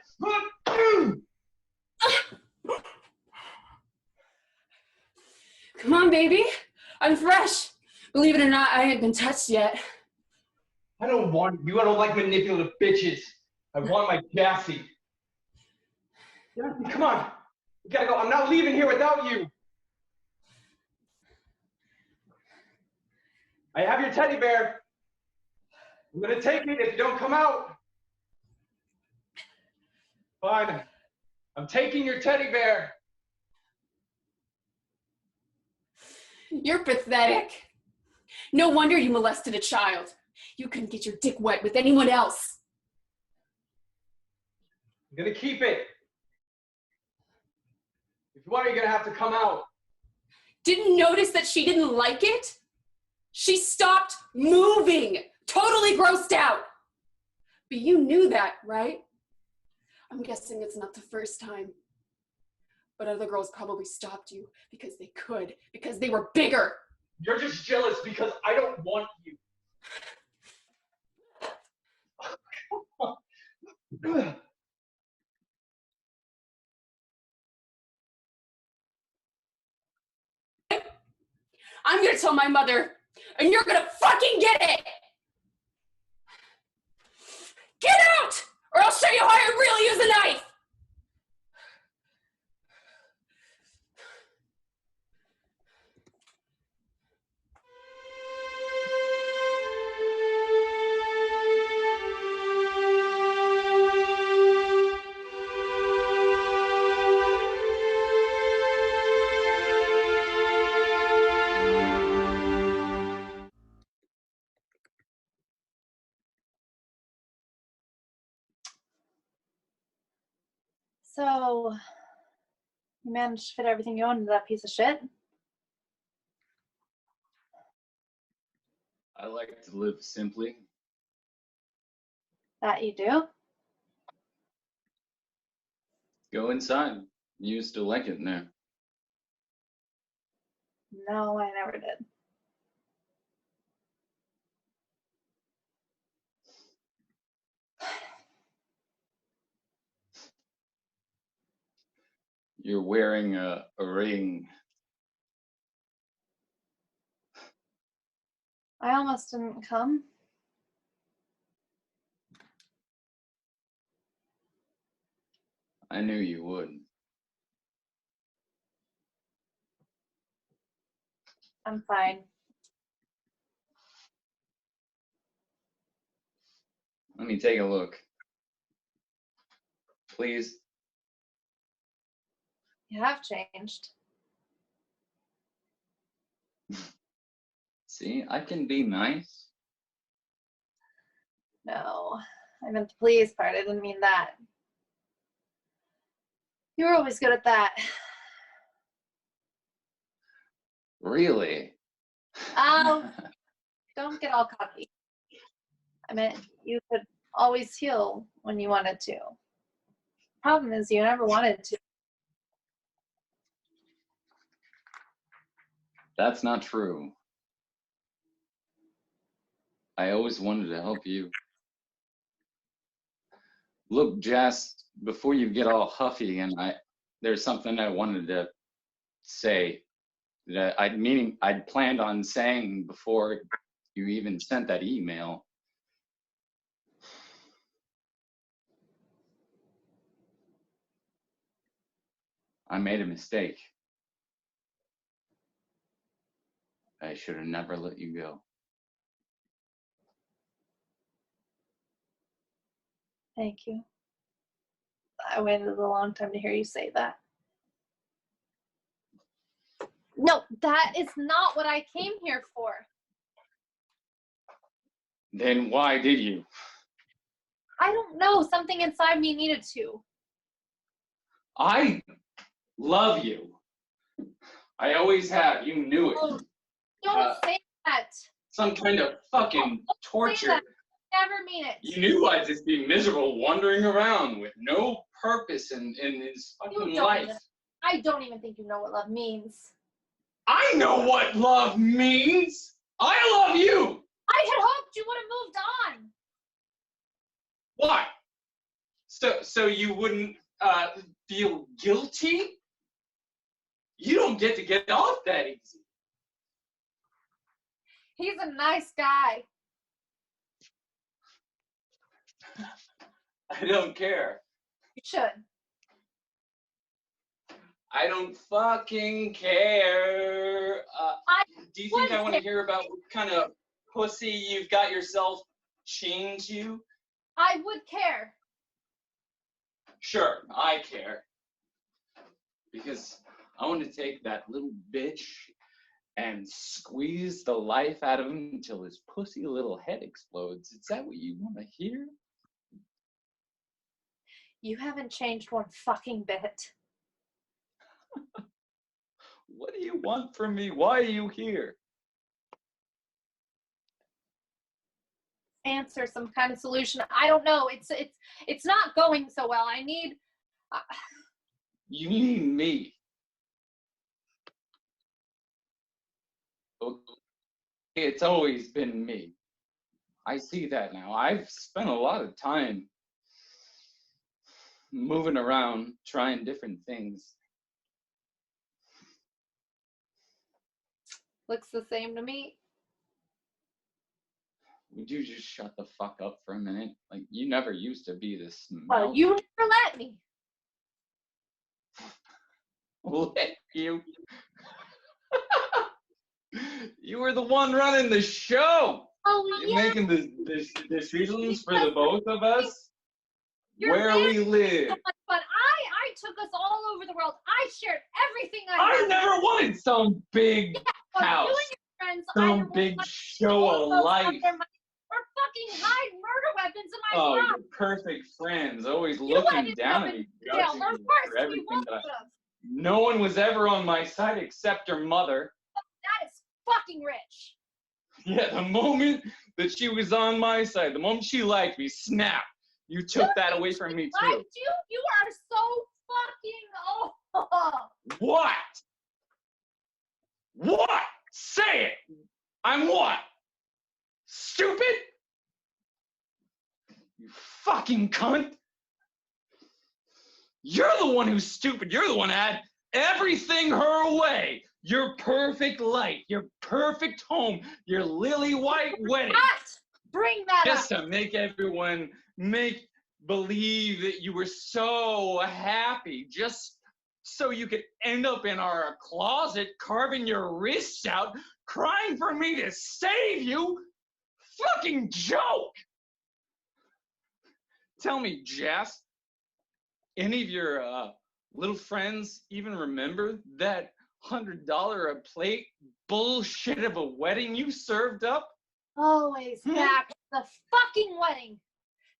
Come on, baby. I'm fresh. Believe it or not, I ain't been touched yet. I don't want you. I don't like manipulative bitches. I want my Jassy. Come on. We gotta go. I'm not leaving here without you. I have your teddy bear. I'm gonna take it if you don't come out. Fine. I'm taking your teddy bear. You're pathetic. No wonder you molested a child. You couldn't get your dick wet with anyone else. I'm gonna keep it. If you want, you're gonna have to come out. Didn't notice that she didn't like it? She stopped moving, totally grossed out. But you knew that, right? I'm guessing it's not the first time. But other girls probably stopped you because they could, because they were bigger. You're just jealous because I don't want you. I'm gonna tell my mother, and you're gonna fucking get it! Get out! Or I'll show you how I really use a knife! So, you managed to fit everything you own into that piece of shit? I like to live simply. That you do? Go inside. You used to like it in there. No, I never did. You're wearing a ring. I almost didn't come. I knew you would. I'm fine. Let me take a look. Please. You have changed. See, I can be nice. No, I meant the please part. I didn't mean that. You were always good at that. Really? Don't get all cocky. I meant you could always heal when you wanted to. Problem is, you never wanted to. That's not true. I always wanted to help you. Look, Jess, before you get all huffy, and there's something I wanted to say that I'd planned on saying before you even sent that email. I made a mistake. I should have never let you go. Thank you. I waited a long time to hear you say that. No, that is not what I came here for. Then why did you? I don't know. Something inside me needed to. I love you. I always have. You knew it. Oh, don't say that. Some kind of fucking Don't say torture. that. Never mean it. You knew I'd just be miserable wandering around with no purpose in this fucking life. I don't even think you know what love means. I know what love means. I love you. I had hoped you would have moved on. Why? So you wouldn't feel guilty? You don't get to get off that easy. He's a nice guy. I don't care. You should. I don't fucking care. Do you think I want to hear about what kind of pussy you've got yourself chained to? I would care. Sure, I care. Because I want to take that little bitch and squeeze the life out of him until his pussy little head explodes. Is that what you want to hear? You haven't changed one fucking bit. What do you want from me? Why are you here? Answer, some kind of solution. I don't know. It's not going so well. I need. You need me. It's always been me. I see that now. I've spent a lot of time moving around, trying different things. Looks the same to me. Would you just shut the fuck up for a minute? Like, you never used to be this. Well, you never let me. Let you. You were the one running the show. Oh, You're making the decisions for the both of us. You're where we live. But I took us all over the world. I shared everything I I had. never wanted some big house, You and your friends, some big show of life. Or fucking hide murder weapons in my Oh, mouth. your perfect friends, always You looking ended down up at in me, jail. judging Or me worse, for we everything both that I. would've. No one was ever on my side except her mother. That is fucking rich. Yeah, the moment that she was on my side, the moment she liked me, snap, you took that away from me too. Liked you? You are so fucking What? What? Say it. I'm what? Stupid? You fucking cunt. You're the one who's stupid. You're the one that had everything her way. Your perfect life, your perfect home, your lily white wedding. Bring that Just up. to make everyone believe that you were so happy, just so you could end up in our closet carving your wrists out, crying for me to save you. Fucking joke. Tell me, Jess, any of your little friends even remember that $100 a plate bullshit of a wedding you served up? Always back to the fucking wedding.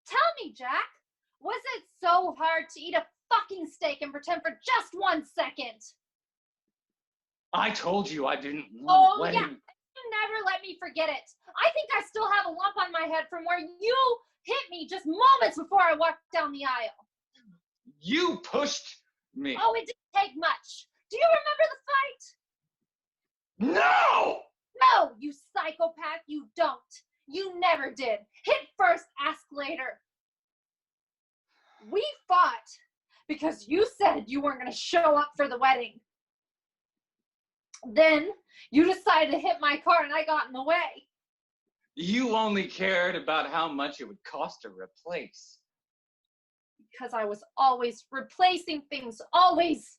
Tell me, Jack, was it so hard to eat a fucking steak and pretend for just 1 second? I told you I didn't want a wedding. Yeah, you never let me forget it. I think I still have a lump on my head from where you hit me just moments before I walked down the aisle. You pushed me. Oh, it didn't take much. Do you remember the fight? No! No, you psychopath, you don't. You never did. Hit first, ask later. We fought because you said you weren't going to show up for the wedding. Then you decided to hit my car and I got in the way. You only cared about how much it would cost to replace. Because I was always replacing things, always.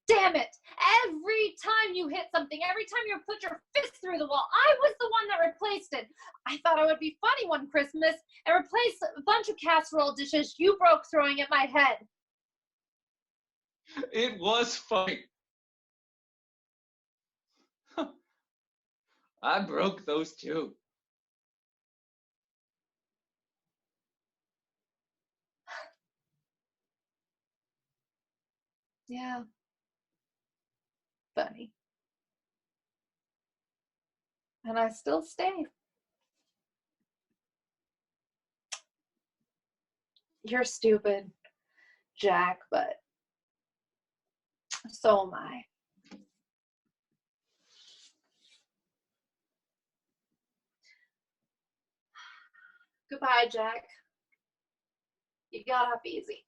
Damn it. Every time you hit something, every time you put your fist through the wall, I was the one that replaced it. I thought it would be funny one Christmas and replace a bunch of casserole dishes you broke throwing at my head. It was funny. I broke those too. Yeah. Funny. And I still stay. You're stupid, Jack, but so am I. Goodbye, Jack. You got up easy.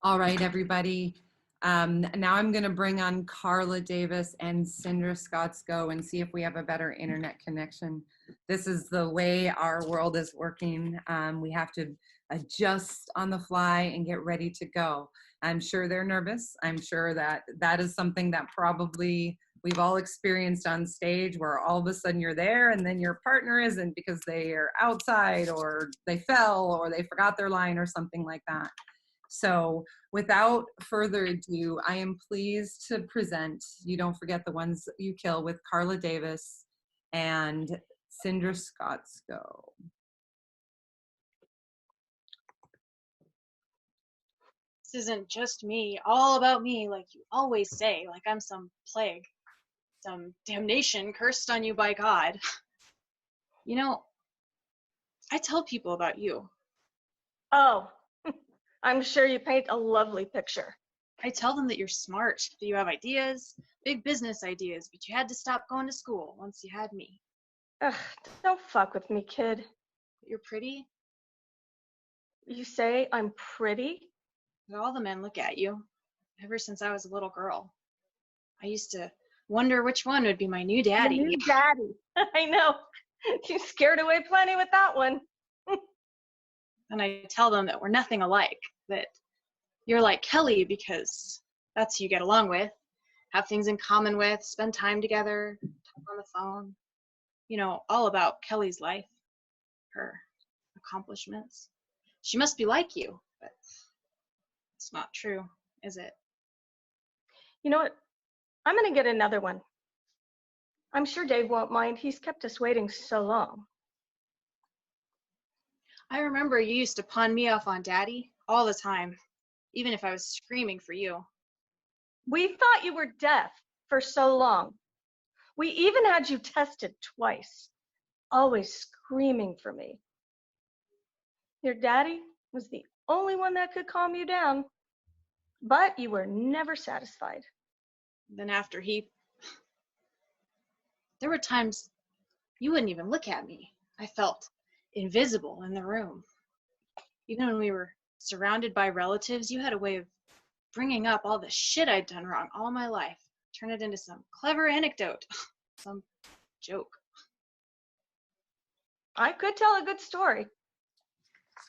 All right, everybody. Now I'm going to bring on Carla Davis and Cindra Scottsko and see if we have a better internet connection. This is the way our world is working. We have to adjust on the fly and get ready to go. I'm sure they're nervous. I'm sure that that is something that probably we've all experienced on stage, where all of a sudden you're there and then your partner isn't because they are outside or they fell or they forgot their line or something like that. So without further ado, I am pleased to present You Don't Forget the Ones You Kill with Carla Davis and Cindra Scottsko. This isn't just me, all about me, like you always say, like I'm some plague, some damnation cursed on you by God. You know, I tell people about you. Oh, I'm sure you paint a lovely picture. I tell them that you're smart, that you have ideas, big business ideas, but you had to stop going to school once you had me. Ugh, don't fuck with me, kid. You're pretty. You say I'm pretty? But all the men look at you, ever since I was a little girl. I used to wonder which one would be my new daddy. Your new daddy. I know. You scared away plenty with that one. And I tell them that we're nothing alike, that you're like Kelly because that's who you get along with, have things in common with, spend time together, talk on the phone. You know, all about Kelly's life, her accomplishments. She must be like you, but it's not true, is it? You know what? I'm gonna get another one. I'm sure Dave won't mind. He's kept us waiting so long. I remember you used to pawn me off on Daddy all the time, even if I was screaming for you. We thought you were deaf for so long. We even had you tested twice, always screaming for me. Your daddy was the only one that could calm you down, but you were never satisfied. Then after there were times you wouldn't even look at me. I felt invisible in the room. Even when we were surrounded by relatives, you had a way of bringing up all the shit I'd done wrong all my life, turn it into some clever anecdote, some joke. I could tell a good story.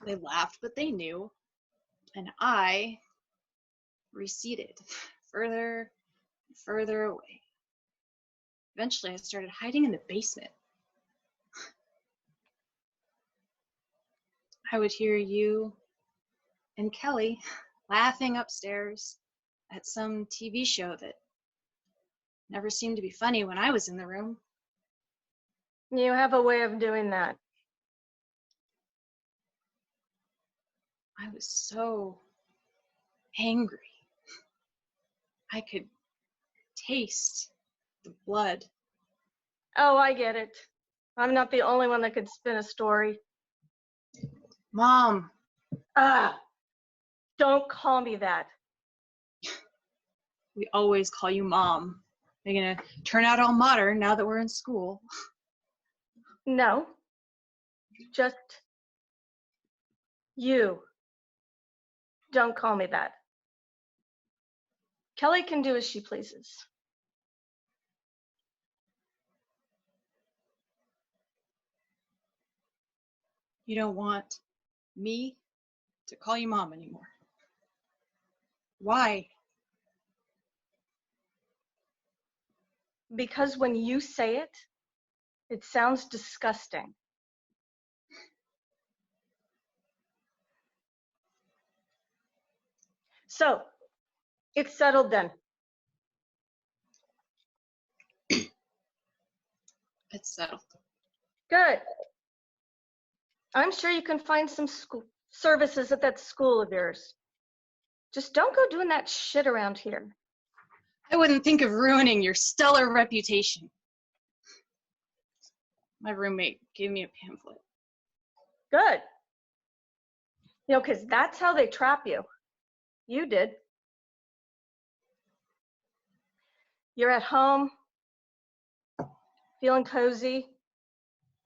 They laughed, but they knew. And I receded further and further away. Eventually, I started hiding in the basement. I would hear you and Kelly laughing upstairs at some TV show that never seemed to be funny when I was in the room. You have a way of doing that. I was so angry. I could taste the blood. Oh, I get it. I'm not the only one that could spin a story. Mom. Don't call me that. We always call you Mom. Are you gonna turn out all modern now that we're in school? No. Just you. Don't call me that. Kelly can do as she pleases. You don't want me to call you Mom anymore. Why? Because when you say it, it sounds disgusting. So, it's settled then. It's settled. Good. I'm sure you can find some school services at that school of yours. Just don't go doing that shit around here. I wouldn't think of ruining your stellar reputation. My roommate gave me a pamphlet. Good. You know, because that's how they trap you. You did. You're at home, feeling cozy,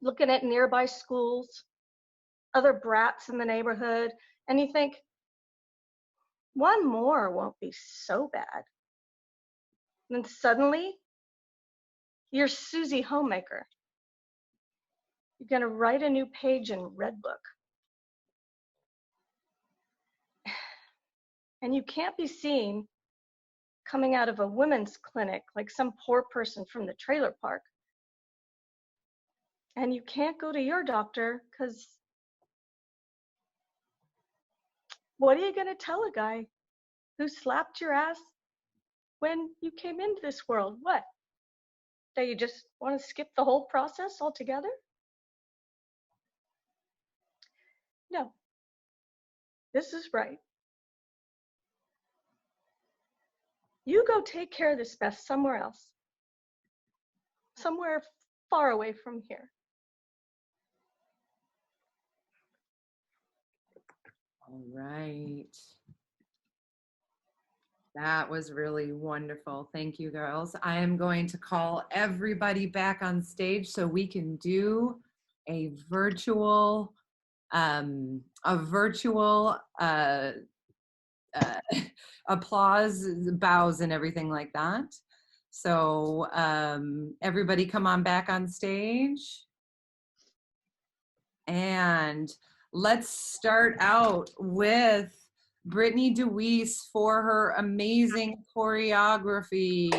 looking at nearby schools, other brats in the neighborhood, and you think, one more won't be so bad. And then suddenly, you're Susie Homemaker. You're gonna write a new page in Redbook. And you can't be seen coming out of a women's clinic like some poor person from the trailer park. And you can't go to your doctor because what are you gonna tell a guy who slapped your ass when you came into this world? What? That you just want to skip the whole process altogether? No, this is right. You go take care of this mess somewhere else, somewhere far away from here. All right. That was really wonderful. Thank you, girls. I am going to call everybody back on stage so we can do a virtual applause, bows, and everything like that. So everybody come on back on stage. And let's start out with Brittany DeWeese for her amazing choreography.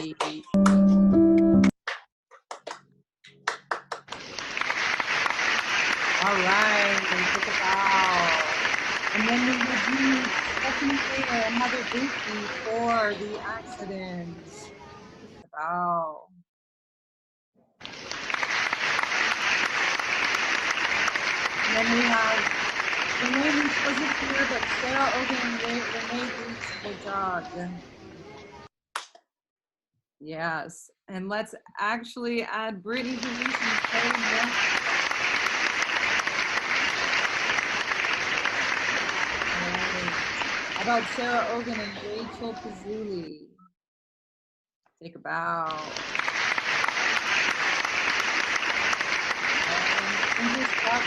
All right, take a bow. And then we will do Stephanie Taylor and Heather Boothby for the accident. Take a bow. And then we have Renee, who wasn't here, but Sarah Ogan and Renee Boots for dog. Yes, and let's actually add Brittany DeWeese and Carrie Young. How about Sarah Ogan and Rachel Pizzulli? Take a bow. And Andrew Scott,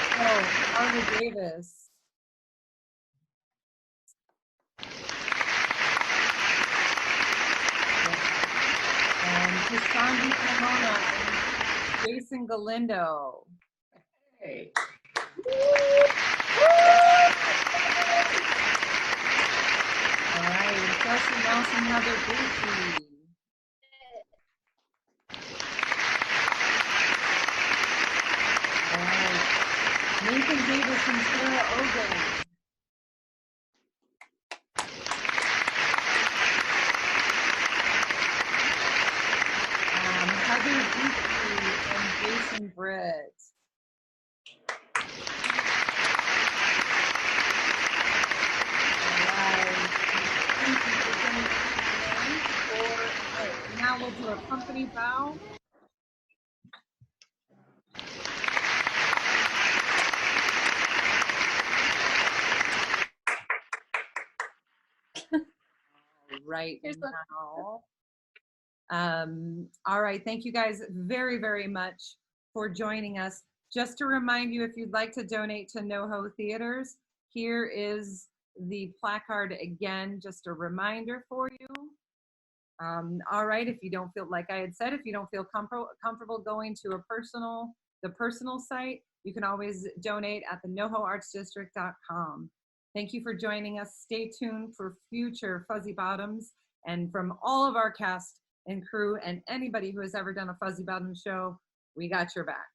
Carla Davis. And Cassandra Pomona and Jason Galindo. Hey. All right, and Chelsea Nelson, Heather Boothby. All right, Nathan Davis and Sarah Ogan. Heather Boothby and Jason Britt. Now we'll do a company bow. Right now. All right, thank you guys very, very much for joining us. Just to remind you, if you'd like to donate to NoHo Theaters, here is the placard again, just a reminder for you. All right, if you don't feel, like I had said, if you don't feel comfortable going to the personal site, you can always donate at the nohoartsdistrict.com. Thank you for joining us. Stay tuned for future Fuzzy Bottoms. And from all of our cast and crew and anybody who has ever done a Fuzzy Bottoms show, we got your back.